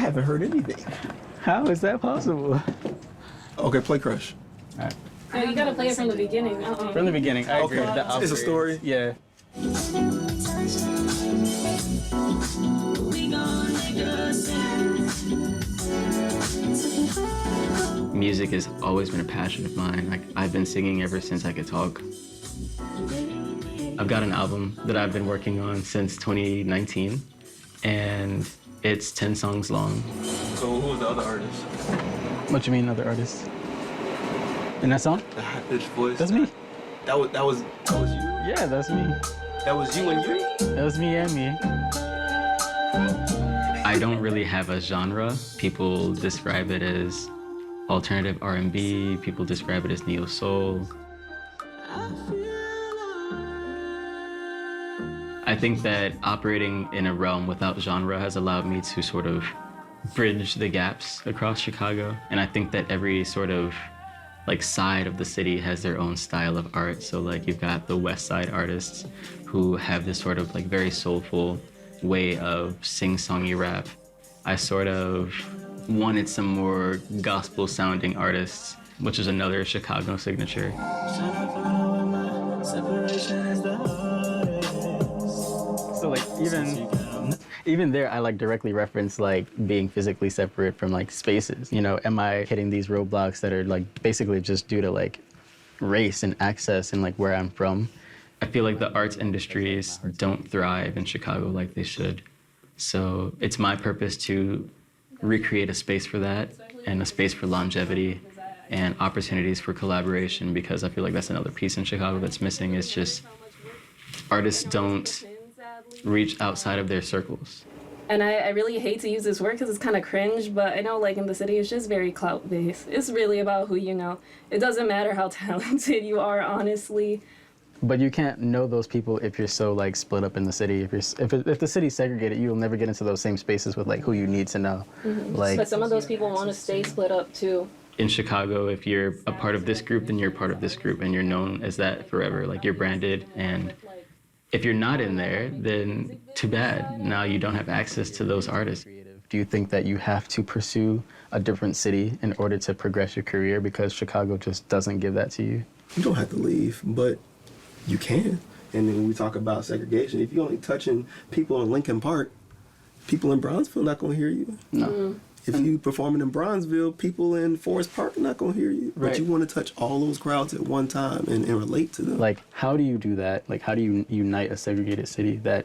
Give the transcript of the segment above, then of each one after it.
haven't heard anything. How is that possible? Okay, play Crush. All right. Oh, you gotta play it from the beginning. From the beginning, I agree. Okay, it's a story. Yeah. Music has always been a passion of mine. Like, I've been singing ever since I could talk. I've got an album that I've been working on since 2019, and it's 10 songs long. So who was the other artist? What you mean, other artists? In that song? The high-pitched voice. That's me. That was you? Yeah, that's me. That was you and you? That was me and me. I don't really have a genre. People describe it as alternative R&B, people describe it as neo-soul. I think that operating in a realm without genre has allowed me to sort of bridge the gaps across Chicago. And I think that every sort of like side of the city has their own style of art. So like you've got the West Side artists who have this sort of like very soulful way of sing-songy rap. I sort of wanted some more gospel sounding artists, which is another Chicago signature. So like even there, I like directly reference like being physically separate from like spaces. You know, am I hitting these roadblocks that are like basically just due to like race and access and like where I'm from? I feel like the arts industries don't thrive in Chicago like they should. So it's my purpose to recreate a space for that and a space for longevity and opportunities for collaboration, because I feel like that's another piece in Chicago that's missing. Is just artists don't reach outside of their circles. And I really hate to use this word because it's kind of cringe, but I know like in the city it's just very clout-based. It's really about who you know. It doesn't matter how talented you are, honestly. But you can't know those people if you're so like split up in the city. If the city's segregated, you'll never get into those same spaces with like who you need to know. Mm-hmm. Like, but some of those people want to stay split up too. In Chicago, if you're a part of this group, then you're part of this group and you're known as that forever. Like you're branded, and if you're not in there, then too bad. Now you don't have access to those artists. do you think that you have to pursue a different city in order to progress your career because Chicago just doesn't give that to you? You don't have to leave, but you can. And then when we talk about segregation, if you're only touching people in Lincoln Park, people in Bronzeville not going to hear you. No. Mm-hmm. If you performing in Bronzeville, people in Forest Park are not going to hear you. Right. But you want to touch all those crowds at one time and relate to them. Like, how do you do that? Like, how do you unite a segregated city that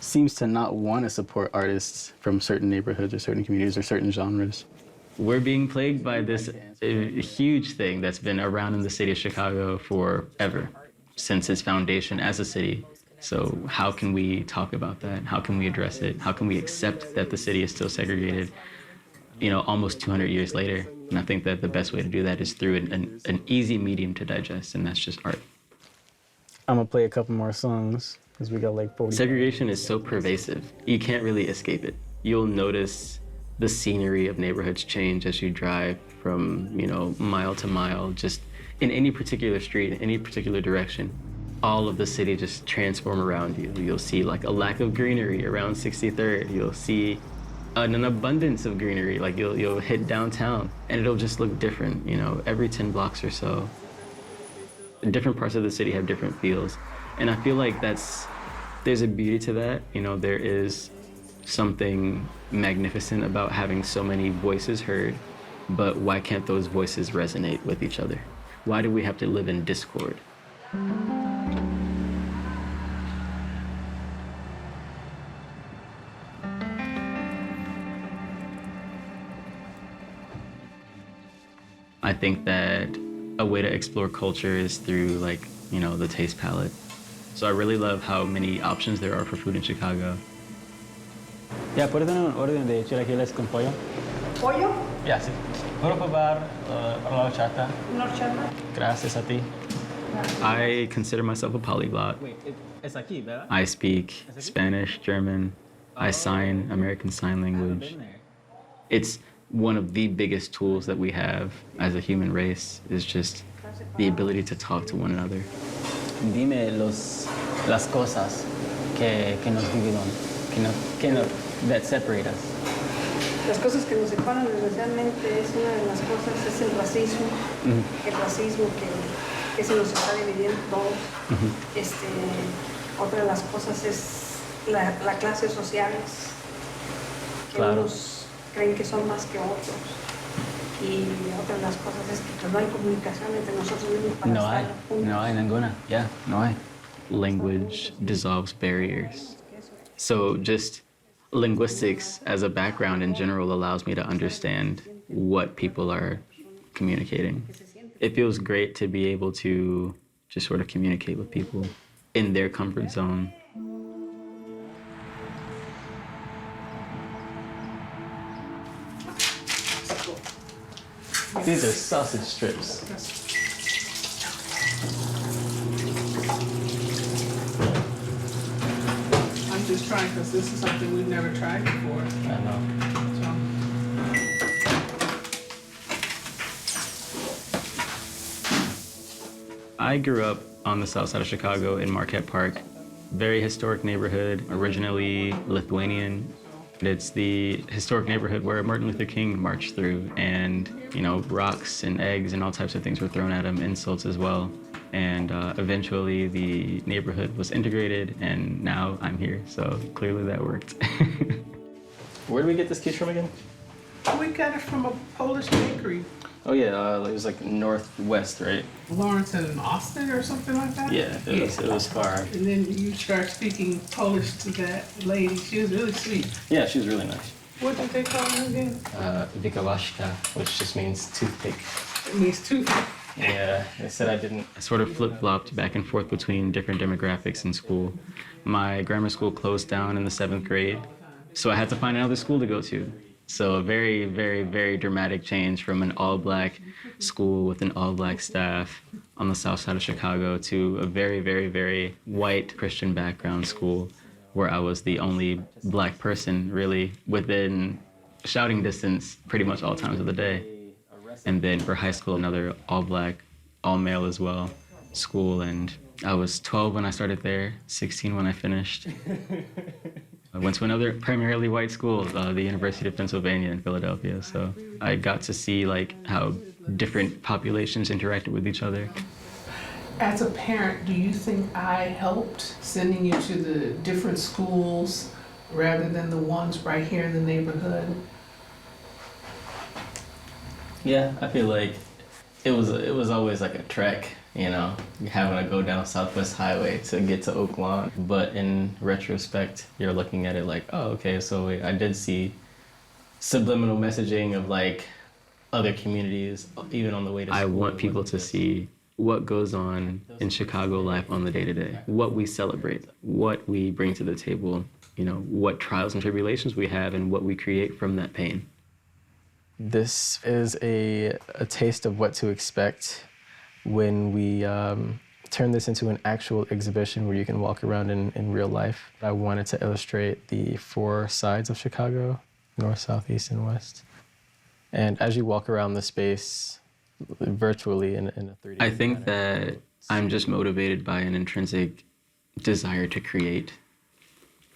seems to not want to support artists from certain neighborhoods or certain communities or certain genres? We're being plagued by this huge thing that's been around in the city of Chicago forever, since its foundation as a city. So how can we talk about that? How can we address it? How can we accept that the city is still segregated, you know, almost 200 years later? And I think that the best way to do that is through an easy medium to digest, and that's just art. I'm gonna play a couple more songs because we got like 40. Segregation is so pervasive. You can't really escape it. You'll notice the scenery of neighborhoods change as you drive from, you know, mile to mile, just in any particular street, in any particular direction. All of the city just transform around you. You'll see like a lack of greenery around 63rd. You'll see an abundance of greenery. Like you'll hit downtown and it'll just look different, you know, every 10 blocks or so. Different parts of the city have different feels. And I feel like there's a beauty to that. You know, there is something magnificent about having so many voices heard, but why can't those voices resonate with each other? Why do we have to live in discord? I think that a way to explore culture is through, like, you know, the taste palette. So I really love how many options there are for food in Chicago. Yeah, ¿puedo tener un orden de chilaquiles con pollo? ¿Pollo? Yeah, sí. ¿Puedo probar para la horchata? ¿Una horchata? Gracias a ti. I consider myself a polyglot. Wait, es aquí, ¿verdad? I speak Spanish, German. I sign American Sign Language. It's one of the biggest tools that we have as a human race, is just the ability to talk to one another. Dime las cosas que nos dividen, that separate us. Las cosas que nos separan desgraciadamente es una de las cosas, es el racismo, que se nos está dividiendo todos. Otra de las cosas es la clase sociales, que unos creen que son más que otros. Y otra de las cosas es que pues, no hay comunicación entre nosotros mismos para estar juntos. No hay ninguna. Yeah, no hay. Language dissolves barriers. So just linguistics as a background in general allows me to understand what people are communicating. It feels great to be able to just sort of communicate with people in their comfort zone. These are sausage strips. I'm just trying because this is something we've never tried before. I know. I grew up on the south side of Chicago in Marquette Park. Very historic neighborhood, originally Lithuanian. It's the historic neighborhood where Martin Luther King marched through, and rocks and eggs and all types of things were thrown at him, insults as well. And eventually the neighborhood was integrated, and now I'm here, so clearly that worked. Where did we get this quiche from again? We got it from a Polish bakery, Oh yeah, it was like northwest, right? Lawrence and Austin or something like that. Yeah, it was far. And then you start speaking Polish to that lady. She was really sweet. Yeah, she was really nice. What did they call her again? Wikawashka, which just means toothpick. It means tooth. Yeah, they said I didn't. I sort of flip-flopped back and forth between different demographics in school. My grammar school closed down in the 7th grade, so I had to find another school to go to. So a very, very, very dramatic change from an all-black school with an all-black staff on the south side of Chicago to a very, very, very white Christian background school where I was the only black person really within shouting distance pretty much all times of the day. And then for high school, another all-black, all-male as well school. And I was 12 when I started there, 16 when I finished. I went to another primarily white school, the University of Pennsylvania in Philadelphia. So I got to see how different populations interacted with each other. As a parent, do you think I helped sending you to the different schools rather than the ones right here in the neighborhood? Yeah, I feel like it was always like a trek, having to go down Southwest Highway to get to Oak Lawn. But in retrospect, you're looking at it like, oh, okay, so I did see subliminal messaging of other communities, even on the way to school. I want people to see what goes on in Chicago life on the day-to-day, what we celebrate, what we bring to the table, what trials and tribulations we have and what we create from that pain. This is a taste of what to expect when we turn this into an actual exhibition where you can walk around in real life. I wanted to illustrate the 4 sides of Chicago, north, south, east, and west. And as you walk around the space virtually in a 3D I think that I'm just motivated by an intrinsic desire to create.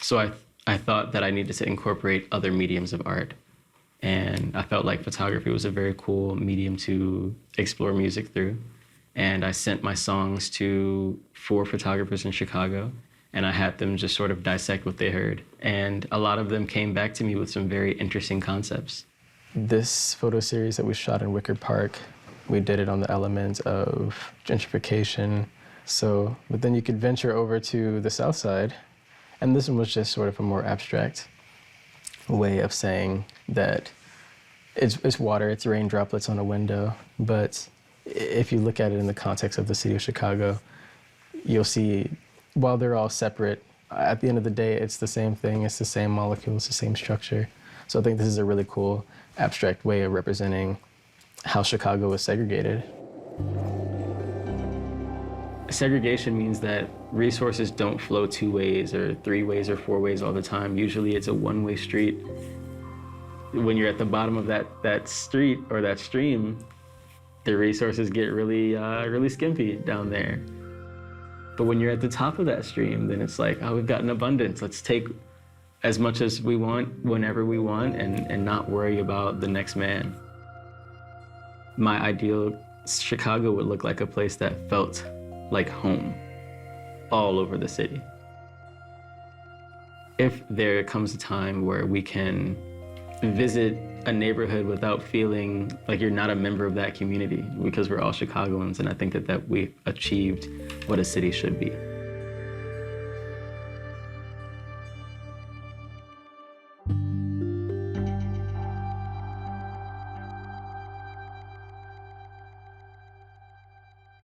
So I thought that I needed to incorporate other mediums of art. And I felt like photography was a very cool medium to explore music through. And I sent my songs to 4 photographers in Chicago, and I had them just sort of dissect what they heard. And a lot of them came back to me with some very interesting concepts. This photo series that we shot in Wicker Park, we did it on the element of gentrification. But then you could venture over to the south side, and this one was just sort of a more abstract way of saying that it's water, it's rain droplets on a window, but if you look at it in the context of the city of Chicago, you'll see, while they're all separate, at the end of the day, it's the same thing, it's the same molecule, it's the same structure. So I think this is a really cool, abstract way of representing how Chicago is segregated. Segregation means that resources don't flow 2 ways or 3 ways or 4 ways all the time. Usually it's a one-way street. When you're at the bottom of that street or that stream, the resources get really skimpy down there. But when you're at the top of that stream, then it's like, oh, we've got an abundance. Let's take as much as we want, whenever we want, and not worry about the next man. My ideal Chicago would look like a place that felt like home all over the city. If there comes a time where we can visit a neighborhood without feeling like you're not a member of that community, because we're all Chicagoans, and I think that we've achieved what a city should be.